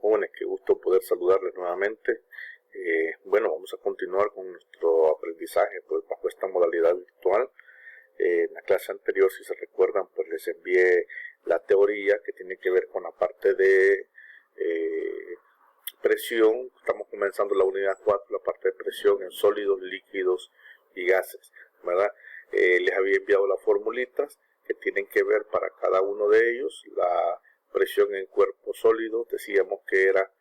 jóvenes, qué gusto poder saludarles nuevamente. Bueno, vamos a continuar con nuestro aprendizaje pues, bajo esta modalidad virtual. En la clase anterior, si se recuerdan, pues les envié la teoría que tiene que ver con la parte de presión. Estamos comenzando la unidad 4, la parte de presión en sólidos, líquidos y gases, ¿verdad? Les había enviado las formulitas que tienen que ver para cada uno de ellos. La presión en cuerpos sólidos, decíamos que era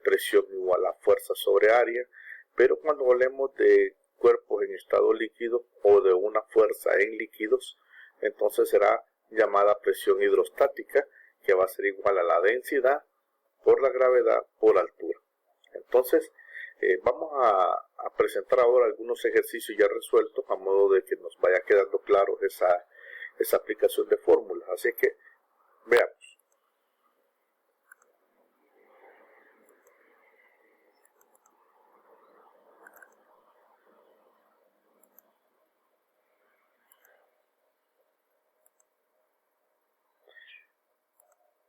presión igual a fuerza sobre área, pero cuando hablemos de cuerpos en estado líquido o de una fuerza en líquidos, entonces será llamada presión hidrostática, que va a ser igual a la densidad por la gravedad por altura. Entonces vamos a presentar ahora algunos ejercicios ya resueltos a modo de que nos vaya quedando claro esa aplicación de fórmulas. Así que veamos.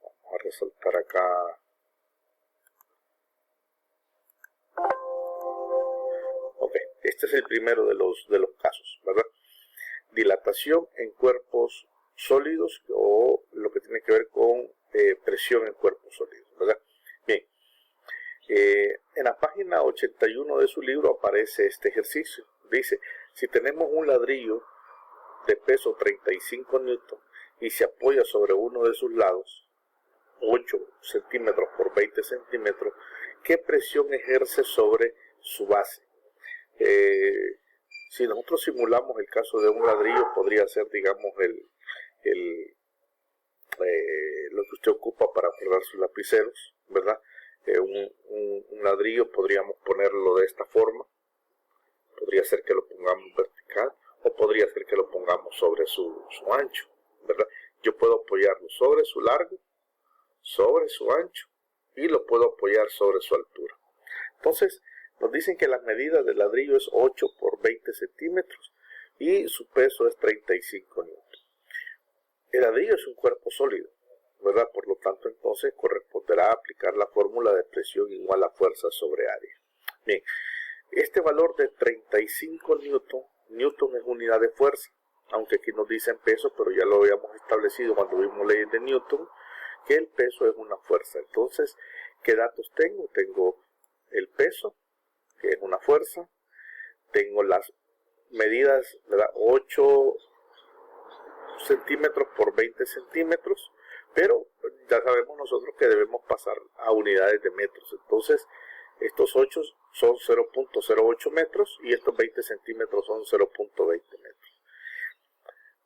Vamos a resaltar acá. Ok, este es el primero de los casos, ¿verdad? Dilatación en cuerpos sólidos o lo que tiene que ver con presión en cuerpos sólidos, ¿verdad? Bien, en la página 81 de su libro aparece este ejercicio. Dice, si tenemos un ladrillo de peso 35 newton y se apoya sobre uno de sus lados, 8 centímetros por 20 centímetros, ¿qué presión ejerce sobre su base? Si nosotros simulamos el caso de un ladrillo, podría ser, digamos, lo que usted ocupa para guardar sus lapiceros, ¿verdad? Un ladrillo podríamos ponerlo de esta forma. Podría ser que lo pongamos vertical o podría ser que lo pongamos sobre su ancho, ¿verdad? Yo puedo apoyarlo sobre su largo, sobre su ancho y lo puedo apoyar sobre su altura. Entonces, nos dicen que las medidas del ladrillo es 8 por 20 centímetros y su peso es 35 newton. El ladrillo es un cuerpo sólido, ¿verdad? Por lo tanto, entonces corresponderá aplicar la fórmula de presión igual a fuerza sobre área. Bien, este valor de 35 newton es unidad de fuerza, aunque aquí nos dicen peso, pero ya lo habíamos establecido cuando vimos leyes de Newton, que el peso es una fuerza. Entonces, ¿qué datos tengo? Tengo el peso, que es una fuerza, tengo las medidas, ¿verdad? 8 centímetros por 20 centímetros, pero ya sabemos nosotros que debemos pasar a unidades de metros. Entonces, estos 8 son 0.08 metros y estos 20 centímetros son 0.20 metros.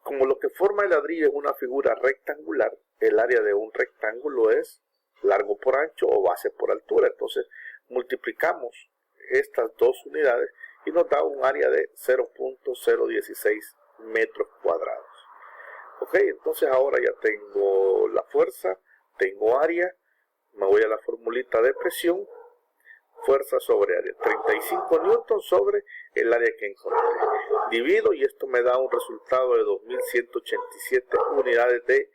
Como lo que forma el ladrillo es una figura rectangular, el área de un rectángulo es largo por ancho o base por altura. Entonces, multiplicamos estas dos unidades y nos da un área de 0.016 metros cuadrados. Ok, entonces ahora ya tengo la fuerza, tengo área, me voy a la formulita de presión, fuerza sobre área, 35 newton sobre el área que encontré. Divido y esto me da un resultado de 2187 unidades de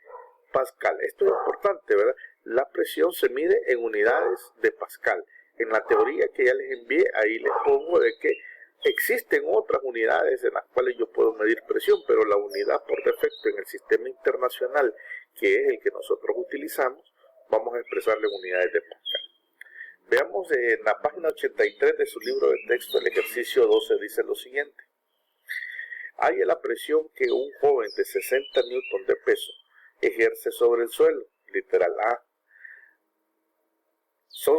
pascal. Esto es importante, ¿verdad? La presión se mide en unidades de pascal. En la teoría que ya les envié, ahí les pongo de que existen otras unidades en las cuales yo puedo medir presión, pero la unidad por defecto en el sistema internacional, que es el que nosotros utilizamos, vamos a expresarle en unidades de pascal. Veamos en la página 83 de su libro de texto, el ejercicio 12 dice lo siguiente. Halla la presión que un joven de 60 newton de peso ejerce sobre el suelo, literal A. Sin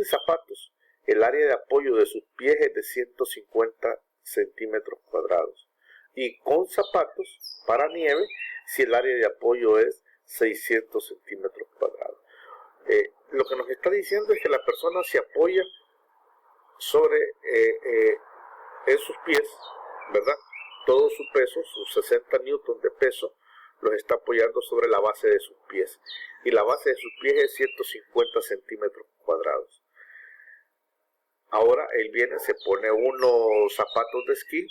zapatos, el área de apoyo de sus pies es de 150 centímetros cuadrados. Y con zapatos, para nieve, si el área de apoyo es 600 centímetros cuadrados. Lo que nos está diciendo es que la persona se apoya sobre en sus pies, ¿verdad? Todo su peso, sus 60 newton de peso, los está apoyando sobre la base de sus pies. Y la base de sus pies es 150 centímetros cuadrados. Ahora él viene, se pone unos zapatos de esquí,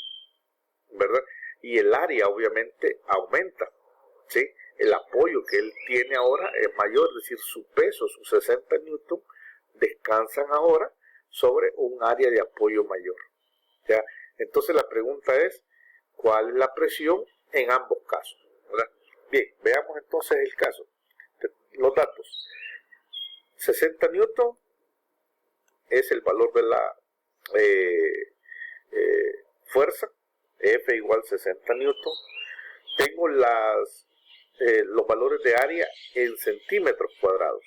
¿verdad? Y el área obviamente aumenta, ¿sí? el apoyo que él tiene ahora es mayor, es decir, su peso, sus 60 newton, descansan ahora sobre un área de apoyo mayor. ¿Ya? Entonces la pregunta es, ¿cuál es la presión en ambos casos? ¿Verdad? Bien, veamos entonces el caso. Los datos. 60 newton es el valor de la fuerza, F igual 60 newton. Tengo los valores de área en centímetros cuadrados.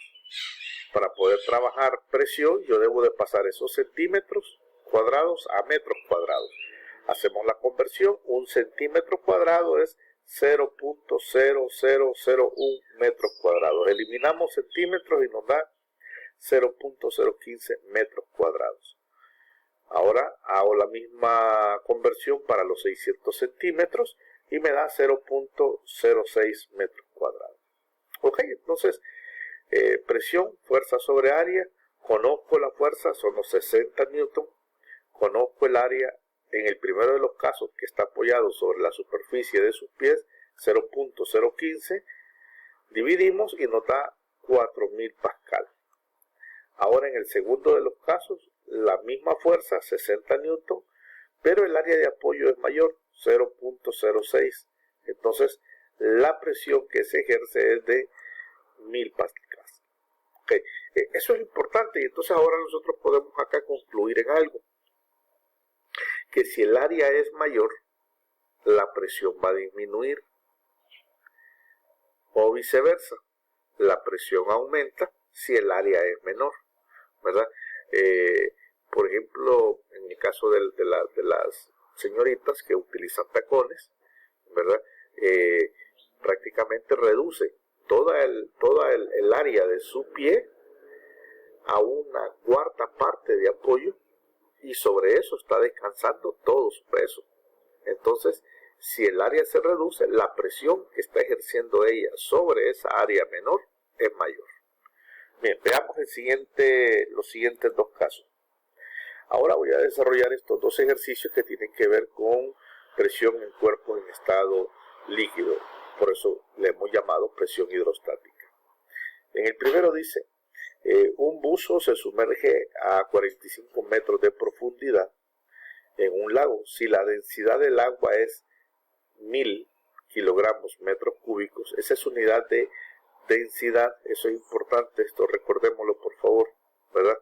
Para poder trabajar presión, yo debo de pasar esos centímetros cuadrados a metros cuadrados. Hacemos la conversión, un centímetro cuadrado es 0.0001 metros cuadrados. Eliminamos centímetros y nos da 0.015 metros cuadrados. Ahora hago la misma conversión para los 600 centímetros y me da 0.06 metros cuadrados. Ok, entonces presión, fuerza sobre área, conozco la fuerza, son los 60 newton, conozco el área, en el primero de los casos que está apoyado sobre la superficie de sus pies, 0.015, dividimos y nos da 4000 pascal. Ahora en el segundo de los casos, la misma fuerza, 60 newton, pero el área de apoyo es mayor, 0.06. Entonces, la presión que se ejerce es de 1000 pascal. Okay. Eso es importante y entonces ahora nosotros podemos acá concluir en algo. Que si el área es mayor, la presión va a disminuir. O viceversa, la presión aumenta si el área es menor, ¿verdad? Por ejemplo, en el caso de las señoritas que utilizan tacones, ¿verdad? Prácticamente reduce toda el área de su pie a una cuarta parte de apoyo y sobre eso está descansando todo su peso. Entonces, si el área se reduce, la presión que está ejerciendo ella sobre esa área menor es mayor. Bien, veamos los siguientes dos casos. Ahora voy a desarrollar estos dos ejercicios que tienen que ver con presión en cuerpos en estado líquido. Por eso le hemos llamado presión hidrostática. En el primero dice, un buzo se sumerge a 45 metros de profundidad en un lago. Si la densidad del agua es 1000 kilogramos metros cúbicos, esa es unidad de densidad. Eso es importante, esto recordémoslo por favor, ¿verdad?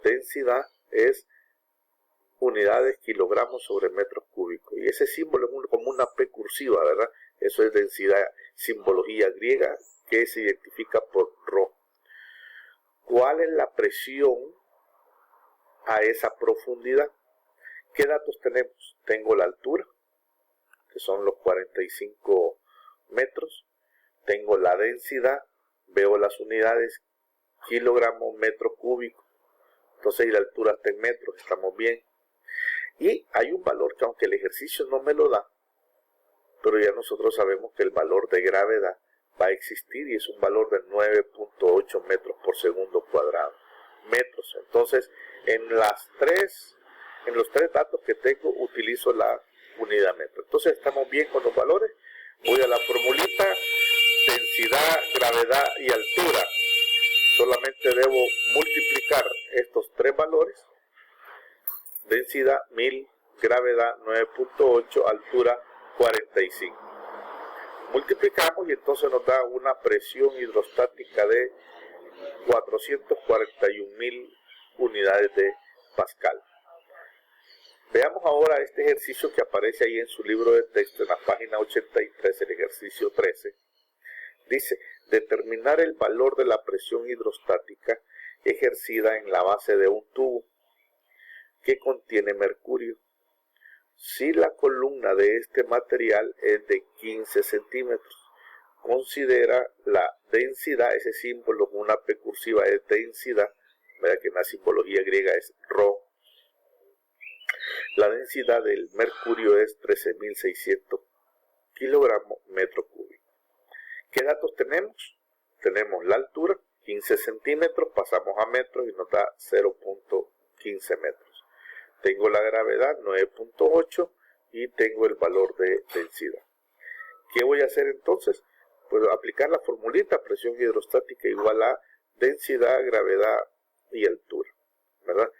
Densidad es unidades kilogramos sobre metros cúbicos, y ese símbolo es como una P cursiva, ¿verdad? Eso es densidad, simbología griega que se identifica por ρ. ¿Cuál es la presión a esa profundidad? ¿Qué datos tenemos? Tengo la altura, que son los 45 metros. Tengo la densidad, veo las unidades, kilogramos, metro cúbico. Entonces la altura está en metros, estamos bien. Y hay un valor que aunque el ejercicio no me lo da, pero ya nosotros sabemos que el valor de gravedad va a existir y es un valor de 9.8 metros por segundo cuadrado. Metros. Entonces, en los tres datos que tengo, utilizo la unidad metro. Entonces, estamos bien con los valores. Voy a la formulita, densidad, gravedad y altura. Solamente debo multiplicar estos tres valores. Densidad 1000, gravedad 9.8, altura 45. Multiplicamos y entonces nos da una presión hidrostática de 441.000 unidades de pascal. Veamos ahora este ejercicio que aparece ahí en su libro de texto en la página 83, el ejercicio 13. Dice, determinar el valor de la presión hidrostática ejercida en la base de un tubo que contiene mercurio. Si la columna de este material es de 15 centímetros, considera la densidad, ese símbolo con una P cursiva es densidad, ¿verdad? Que en la simbología griega es ρ. La densidad del mercurio es 13.600 kilogramos metro cúbico. ¿Qué datos tenemos? Tenemos la altura, 15 centímetros, pasamos a metros y nos da 0.15 metros. Tengo la gravedad, 9.8, y tengo el valor de densidad. ¿Qué voy a hacer entonces? pues aplicar la formulita: presión hidrostática igual a densidad, gravedad y altura, ¿verdad?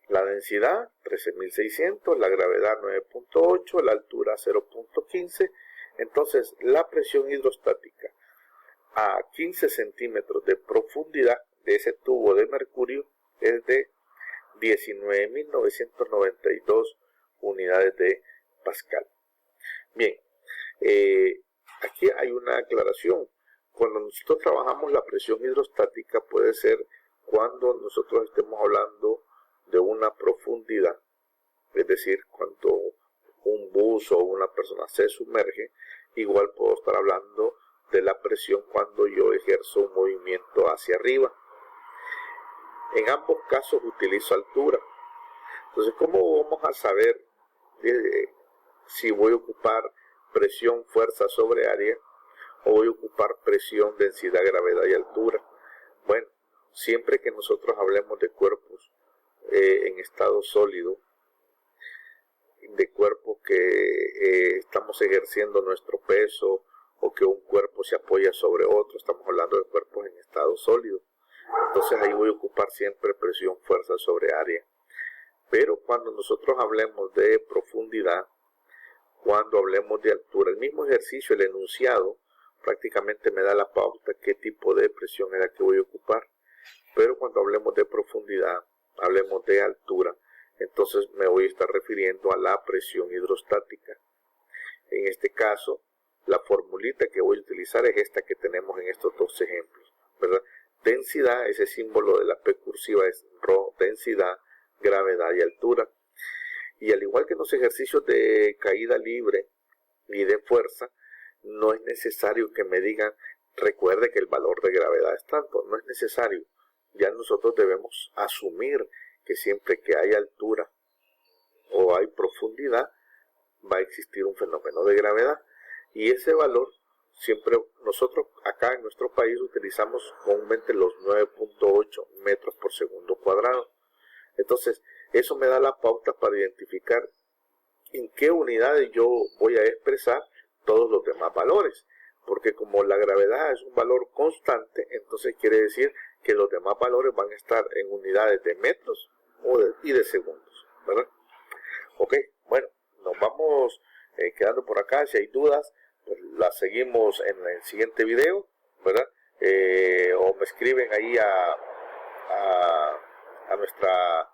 La densidad 13.600, la gravedad 9.8, la altura 0.15. Entonces la presión hidrostática a 15 centímetros de profundidad de ese tubo de mercurio es de 19.992 unidades de Pascal. Bien, aquí hay una aclaración. Cuando nosotros trabajamos la presión hidrostática puede ser cuando nosotros estemos hablando de una profundidad, es decir, cuando un buzo o una persona se sumerge. Igual puedo estar hablando de la presión cuando yo ejerzo un movimiento hacia arriba. En ambos casos utilizo altura. Entonces, ¿cómo vamos a saber si voy a ocupar presión, fuerza sobre área, o voy a ocupar presión, densidad, gravedad y altura? Bueno, siempre que nosotros hablemos de cuerpos en estado sólido, de cuerpos que estamos ejerciendo nuestro peso, o que un cuerpo se apoya sobre otro, estamos hablando de cuerpos en estado sólido. Entonces ahí voy a ocupar siempre presión, fuerza sobre área. Pero cuando nosotros hablemos de profundidad, cuando hablemos de altura, el mismo ejercicio, el enunciado, prácticamente me da la pauta qué tipo de presión es la que voy a ocupar. Pero cuando hablemos de profundidad, hablemos de altura, entonces me voy a estar refiriendo a la presión hidrostática. En este caso, la formulita que voy a utilizar es esta que tenemos en estos dos ejemplos, ¿verdad? Densidad, ese símbolo de la P cursiva es ρ, densidad, gravedad y altura. Y al igual que en los ejercicios de caída libre y de fuerza, no es necesario que me digan, recuerde que el valor de gravedad es tanto. No es necesario. Ya nosotros debemos asumir que siempre que hay altura o hay profundidad, va a existir un fenómeno de gravedad. Y ese valor, siempre nosotros acá en nuestro país utilizamos comúnmente los 9.8 metros por segundo cuadrado. Entonces, eso me da la pauta para identificar en qué unidades yo voy a expresar todos los demás valores. Porque como la gravedad es un valor constante, entonces quiere decir que los demás valores van a estar en unidades de metros y de segundos, ¿verdad? Ok, bueno, nos vamos quedando por acá. Si hay dudas, pues las seguimos en el siguiente video, ¿verdad? O me escriben ahí a nuestra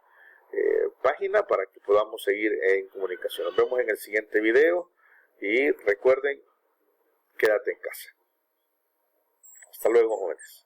página para que podamos seguir en comunicación. Nos vemos en el siguiente video y recuerden, quédate en casa. Hasta luego, jóvenes.